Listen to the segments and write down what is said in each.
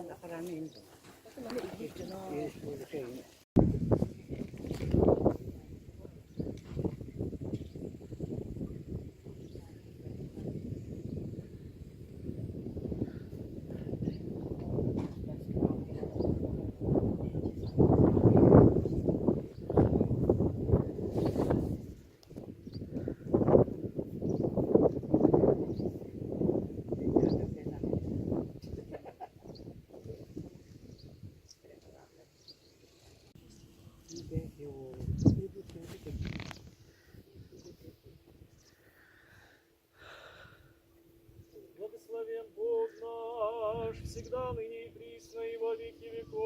Nakarami ito. Yes, okay. Благословен Бог наш, всегда, ныне и присно, и во веки веков.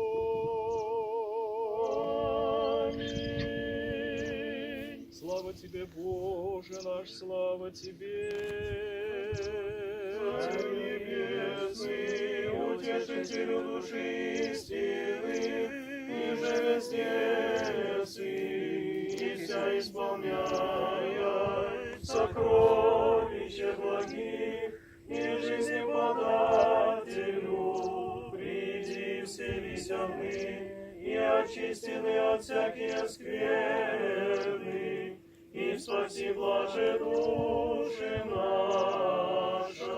Аминь. Слава Тебе, Боже наш, слава Тебе. Царь небесный, утешителю души истины, и же везде и вся исполняя сокровища благих, и жизни подателю, приди вселися мы, и очистены от всякие скверны, и спаси блаже души наша.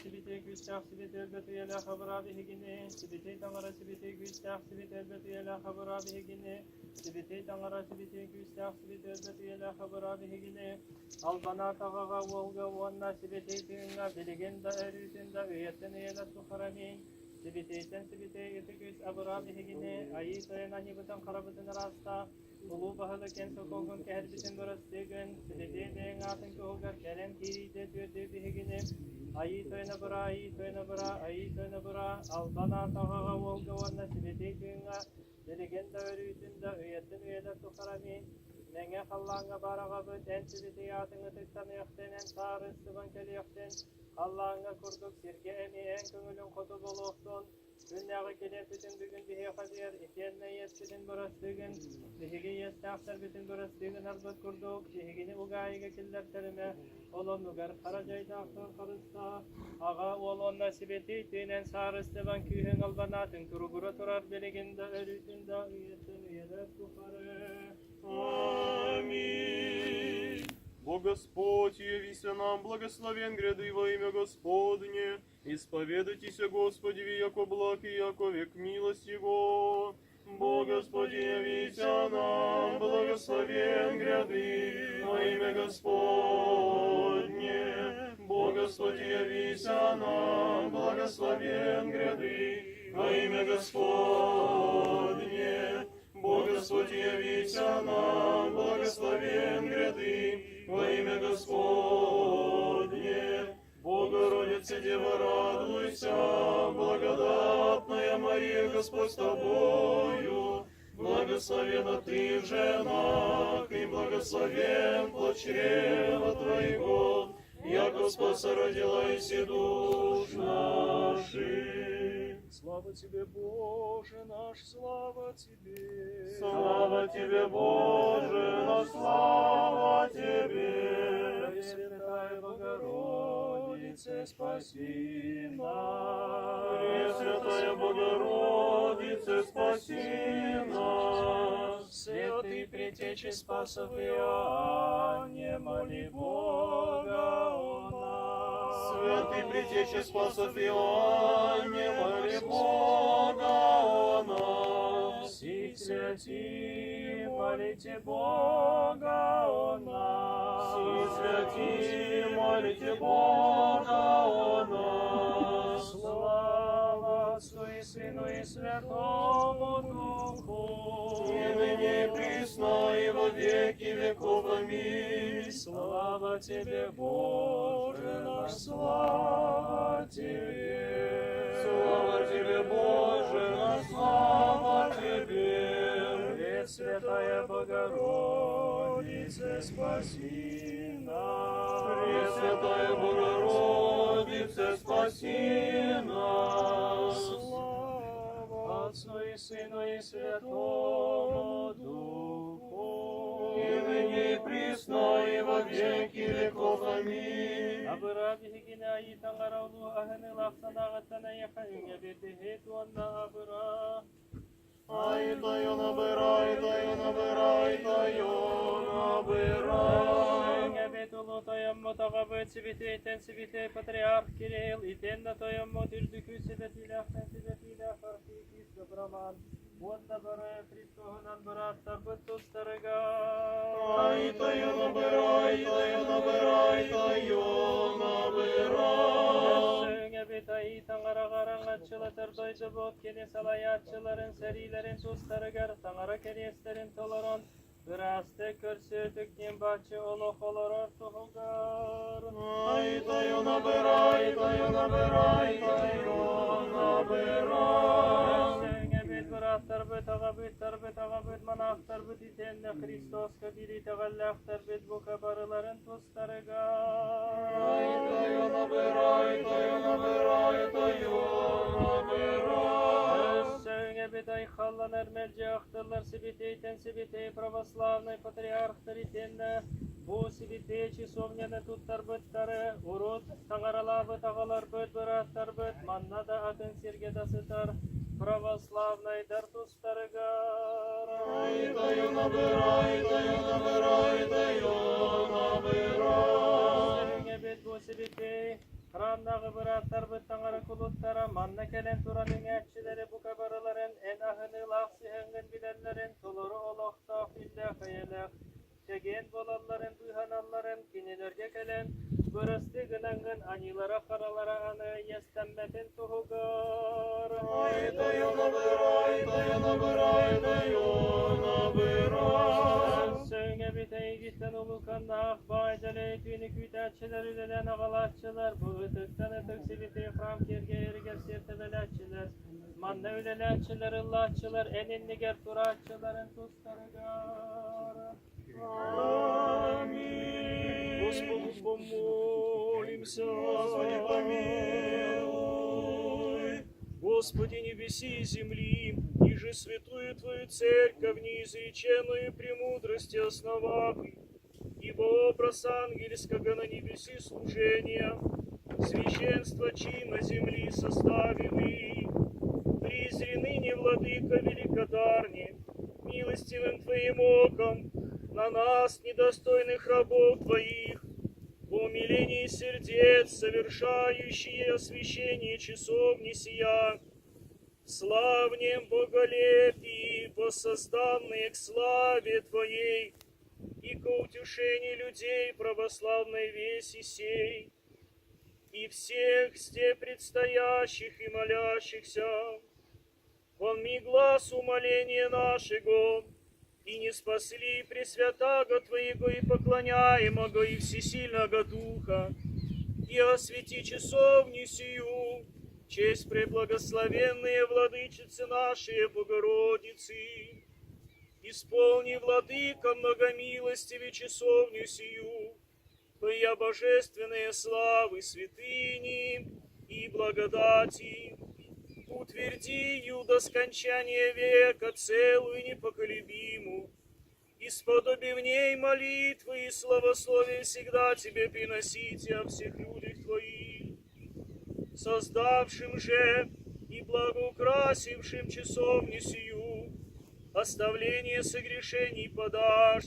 Сибите гвистях, сибите элбеты еля хабара бихигине, сибите тангара сибите гвистях, сибите элбеты еля хабара бихигине, сибите тангара сибите гвистях, сибите элбеты еля хабара бихигине, албана тагага волга вонна сибите тинга билигенда эритинда уятен еля тухарами, сибите итиквис абара бихигине, аи тоена нибутан харабутан раста, улу бахала кен сокогон кехербитин дорастеген, сибите денгатен kohga keren kirite tüete bihigine, ayi toyna bara, albana tahaga volga wanna sibiti tüinga, deligenda örütünde üyetin üyede tukharami, nenge kallanga baraga büten sibiti yatını tıktan yöktenen sarı sıvan keli yökten, kallanga kurduk sirke emi en köngülün kotu boluktun, Günnağı kelen bütün bugün bihe kadir, ihtiyarına yetsidin burastıgın, bihigi yestahsar bütün burastıgın arbat kurduk, bihigini ugayiga killer terime, olon ugar karacayda aktar karısta, ağa olon nasibeti tüynen sarıstıvan kühün albanatın, turugura turar beliginde, ölütünde, üyetin üyeler tuharı. Аминь. Бог Господь, явися нам, благословен гряды во имя Господне, исповедайтесь, Господи, яко благ и яко век милость Его. Бог Господи, явися нам, благословен гряды во имя Господне. Бог Господи, явися нам, благословен гряды во имя Господне. Бог Господь, явися нам, благословен гряды во имя Господне. Богородица, Дева, радуйся, благодатная Мария, Господь с тобою, благословена ты в женах, и благословен плод чрева твоего, яко Спаса родила и душ наших. Слава Тебе, Боже наш, слава Тебе! Слава Тебе, Боже наш, слава Тебе! Пресвятая Богородице, спаси нас! Пресвятая Богородице, спаси нас! Святый Предтече Спасов Иоанне, моли Бога о нас! Святый Предтече Спасов Иоанне, моли Бога о нас! Всех святых, молите Бога о нас! Все святые, молите Бога о нас! Слава Отцу и Сыну и Святому Духу! И ныне и присно, и во веки веков. Аминь. Слава Тебе, Боже наш, слава Тебе! Слава Тебе, Боже наш, слава Тебе! Пресвятая Богородице, спаси нас! Пресвятая Богородице, спаси нас. Слава Отцу и Сыну и Святому Духу. И ныне и присно, и во веки веков. Аминь. Абыра бихигина и тангараулу ахны лахсана гатана яханья бетехет ванна абыра. Ай, таю набирай, таю набирай, таю набирай. Бетулу тояммо тагабет сибитейтен сибитей патриарх Кирилл и тенна тояммо тирдükü сибетилахтен сибетилах архиепис Доброман. Вонда баре Христогонан бараттар быттустарыга. Ай, таю набирай, таю набирай, таю набирай. Betayı tangara garangatçılatır doydu bot kene salayatçıların serilerin sustarıgar tangara keneslerin tolaron Bıraste körsütükten bahçe oluk olurur tuhugar. Ай, таю набирай, таю набирай, таю набирай. Söğüne bit bıraktar bit ağabit manaktar bit itenle Hristos kabiri teğallaktar bit bu kabarıların tustarıgar. Ай, таю набирай, таю набирай, таю набирай. Söğüne bit ay hallan ermelci aktırlar sibiteyten sibitey православный патриархтар itenle bu sibitey çisovnene tuttar bittare urut tangaralabı tağalar bit bıraktar bit manna da akın sirgeda sıtar православный дар тустарыгар. Ай, таю набирай, таю набирай, таю набирай. Söğüne bit bu sibitey Hramdağı bıraktar bit tangara kuluttara manna kelen turanın etçileri bu kabarıların en ahını lağsı hengin bilenlerin tuluru olokta fille hayelek Çegen bolalların duyhanalların kinilerge kelen bırıstı gınangın anilara karalara anı yestenmetin tuhugar. Ай, таю набирай, таю набирай, таю набирай. Söğüne bitey gitten ulukan akba edele tüyünü küytetçiler ülelen ağalatçılar bu ıtıktan ıtık sibiti hram kerge erger sertebeletçiler manna üleletçiler ıllatçılar eninliger turatçıların tustarıgar. Аминь. Господу помолимся. Господи, помилуй. Господи, небеси и земли, и же святую Твою церковь, неизреченную премудрости основав, ибо образ ангельского на небеси служения, священство чина земли составил и призри ныне, владыка великодарни, милостивым Твоим оком, на нас, недостойных рабов Твоих, в умилении сердец, совершающие освящение часовни сия, славнем боголепии, воссозданные к славе Твоей, и к утешению людей православной веси сей, и всех сте предстоящих и молящихся, вонми глаз умоления нашего, и не спасли Пресвятаго Твоего и поклоняемого и всесильного Духа, и освети часовню сию, честь преблагословенные владычицы нашей Богородицы. Исполни, владыка, многомилостиве часовню сию, Твоя божественные славы, святыни и благодати, утверди ее до скончания века целую и непоколебиму, и сподоби в ней молитвы и славословие всегда Тебе приносите о всех людях Твоих, создавшим же и благоукрасившим часовню сию, оставление согрешений подашь,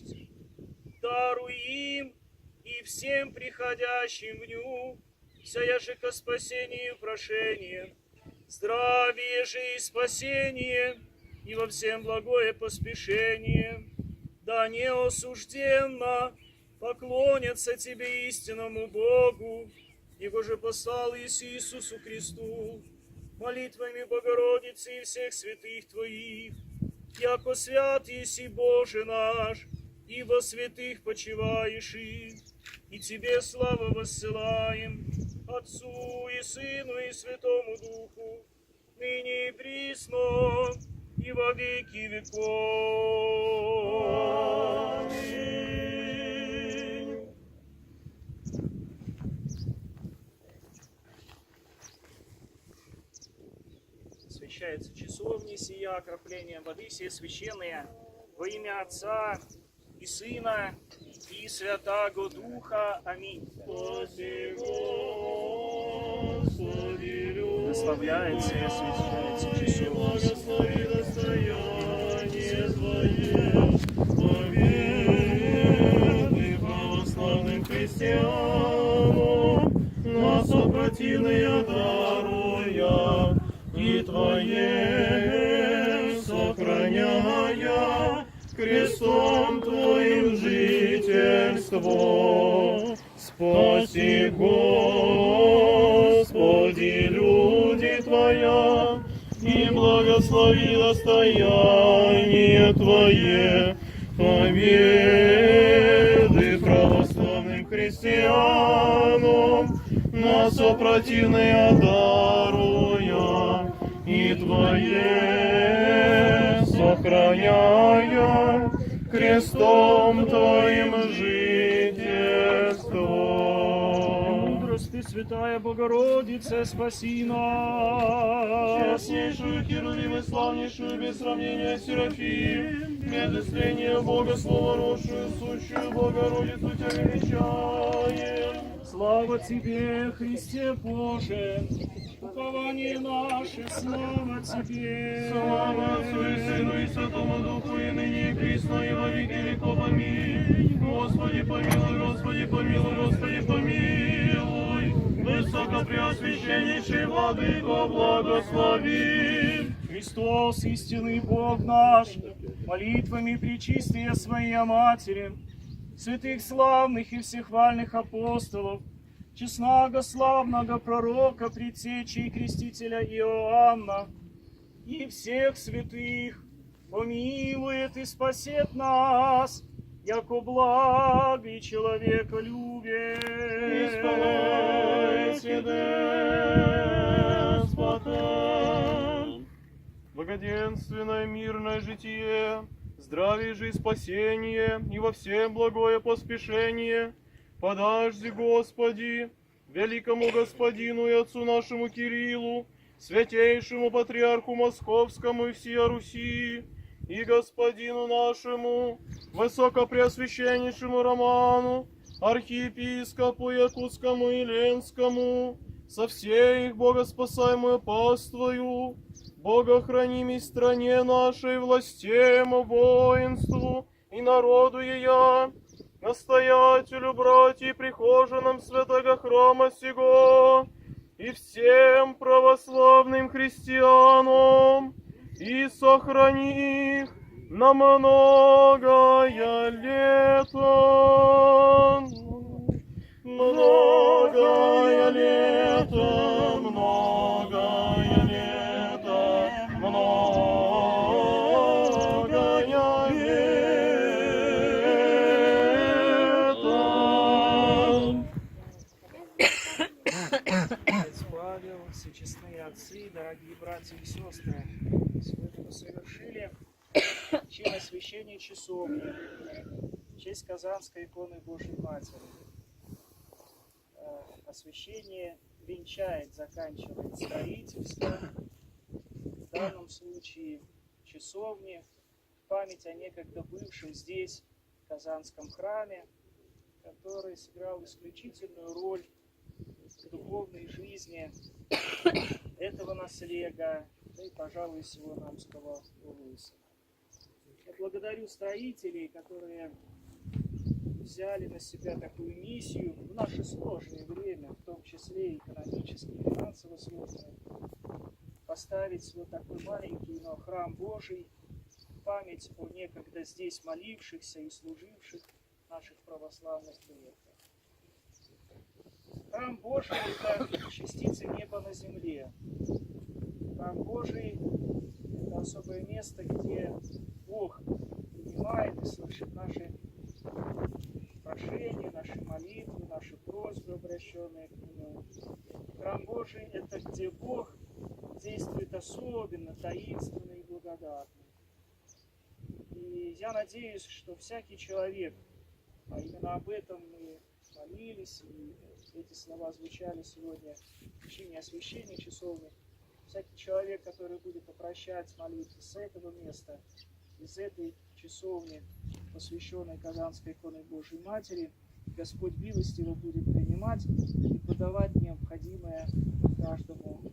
даруй им и всем приходящим в ню, сая же ко спасению прошение, здравие же и спасение, и во всем благое поспешение, да неосужденно поклонятся Тебе истинному Богу, Его же послал Иисусу Христу, молитвами Богородицы и всех святых Твоих, яко свят еси Боже наш, и во святых почиваешь и Тебе славу воссылаем, Отцу и Сыну и Святому Духу, ныне и присно, и во веки веков. Аминь. освящается часовня сия, окроплением воды все священные во имя Отца и Сына и Святаго Духа. Аминь. Спаси, Господи, люди Прославляется и освящается часовня. Благослови достояние Твое, победы православным христианам, нас опротивные даруя, и Твое сохраняя, крестом Твоим жительство. Спаси, Господи, люди Твоя, и благослови достояние Твое, победы православным христианам, нас опротивные даруя, и Твое сохраняя, крестом Твоим жительство. Мудрости, Святая Богородица, спаси нас. Честнейшую Херувим и славнейшую без сравнения Серафим, медосление Бога словородшую, сущую Богородицу Тебя величаем. Слава Тебе, Христе Боже, упование наше, слава Тебе. Слава Отцу и Сыну и Святому Духу, и ныне и присно, и во веки веков. Аминь. Господи помилуй, Господи помилуй, Господи помилуй. Высокопреосвященнейший Владыко, благослови. Христос, истинный Бог наш, молитвами пречистия Своей Матери, святых славных и всехвальных апостолов, честного славного пророка, предтечи и крестителя Иоанна, и всех святых помилует и спасет нас, яко благ и человеколюбие. Исполняйте, Господа. Благоденственное мирное житие, здравие же и спасение, и во всем благое поспешение, подажди, Господи, великому Господину и Отцу нашему Кириллу, святейшему Патриарху Московскому и всея Руси, и Господину нашему, Высокопреосвященнейшему Роману, архиепископу Якутскому и Ленскому, со всей их богоспасаемую паствою, богохранимой стране нашей, властему, воинству и народу ее, настоятелю, братья и прихожанам святого храма сего, и всем православным христианам, и сохрани их на многое лето. Многое лето, многое лето, многое лето. Отец Павел, всечестные отцы, дорогие братья и сестры, сегодня мы совершили чин освящения часовни в честь Казанской иконы Божьей Матери. Освящение венчает, заканчивает строительство, в данном случае часовни, в память о некогда бывшем здесь, в Казанском храме, который сыграл исключительную роль в духовной жизни этого наследия, да и, пожалуй, всего Намского улуса. Я благодарю строителей, которые взяли на себя такую миссию в наше сложное время, в том числе и экономически, и финансово сложное, поставить вот такой маленький, но храм Божий, в память о некогда здесь молившихся и служивших наших православных предков. Храм Божий – это частица неба на земле. Храм Божий – это особое место, где Бог принимает и слышит наши прошения, наши молитвы, наши просьбы, обращенные к Нему. Храм Божий – это где Бог действует особенно, таинственно и благодатно. И я надеюсь, что всякий человек, а именно об этом мы молились, и эти слова звучали сегодня в чине освящения часовни, всякий человек, который будет обращать молитвы с этого места, из этой часовни, посвященной Казанской иконе Божьей Матери, Господь милостиво будет принимать и подавать необходимое каждому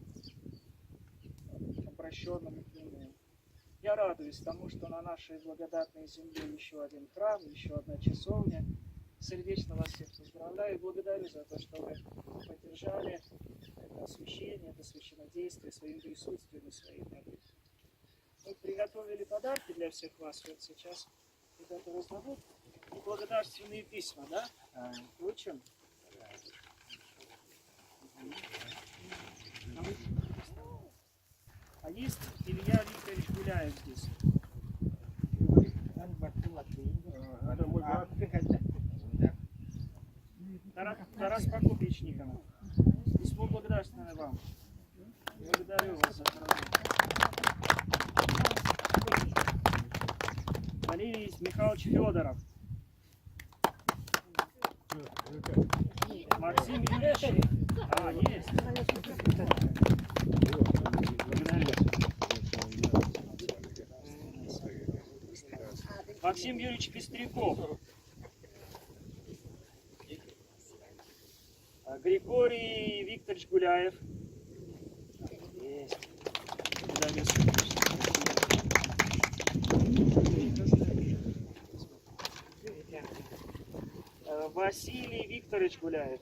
обращенному к Нему. Я радуюсь тому, что на нашей благодатной земле еще один храм, еще одна часовня. Сердечно вас всех поздравляю и благодарю за то, что вы поддержали это освящение, это священнодействие своим присутствием и своей молитвой. Мы приготовили подарки для всех вас. Вот сейчас ребята раздадут. И благодарственные письма, да? Учим? А есть Илья Викторович Гуляев здесь? Тарас Прокопьевич Никонов. Письмо благодарственное вам. Благодарю вас за провод. Валерий Михайлович Федоров. Максим Юрьевич. Есть. Максим Юрьевич Пестряков. Григорий Викторович Гуляев. Есть. Василий Викторович Гуляев.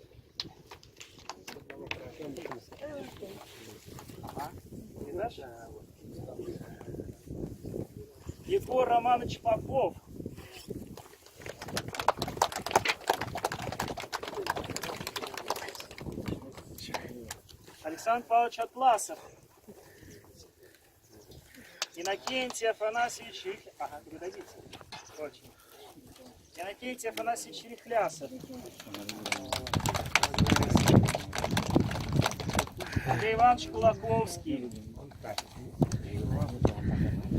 Не наш? Егор Романович Попов. Александр Павлович Атласов. Иннокентий Афанасьевич Иннокентий Афанасьевич Рихлясов. Андрей Иванович Кулаковский.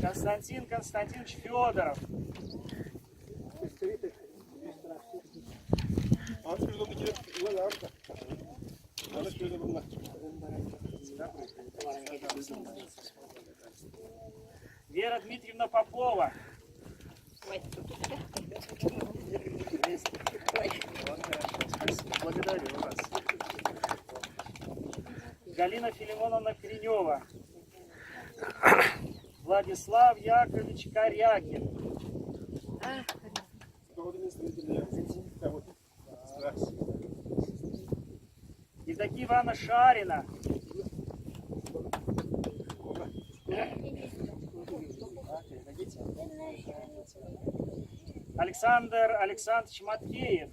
Константин Константинович Федоров. Вера Дмитриевна Попова. Благодарю вас. Галина Филимоновна Кренева. Владислав Яковлевич Корякин. Евдокия Ивановна Шарина. Александр Александрович Маткеев.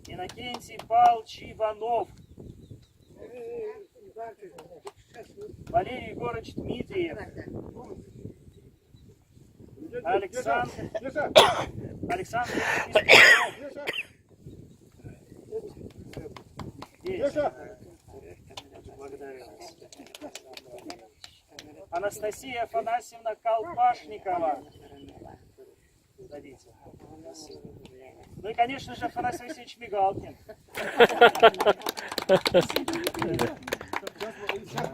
Иннокентий Павлович Иванов. Валерий Егорович Дмитриев. Александр Благодарю вас. Анастасия Афанасьевна Колпашникова. Дадите. Ну и, конечно же, Афанасий Васильевич Мигалкин. Сейчас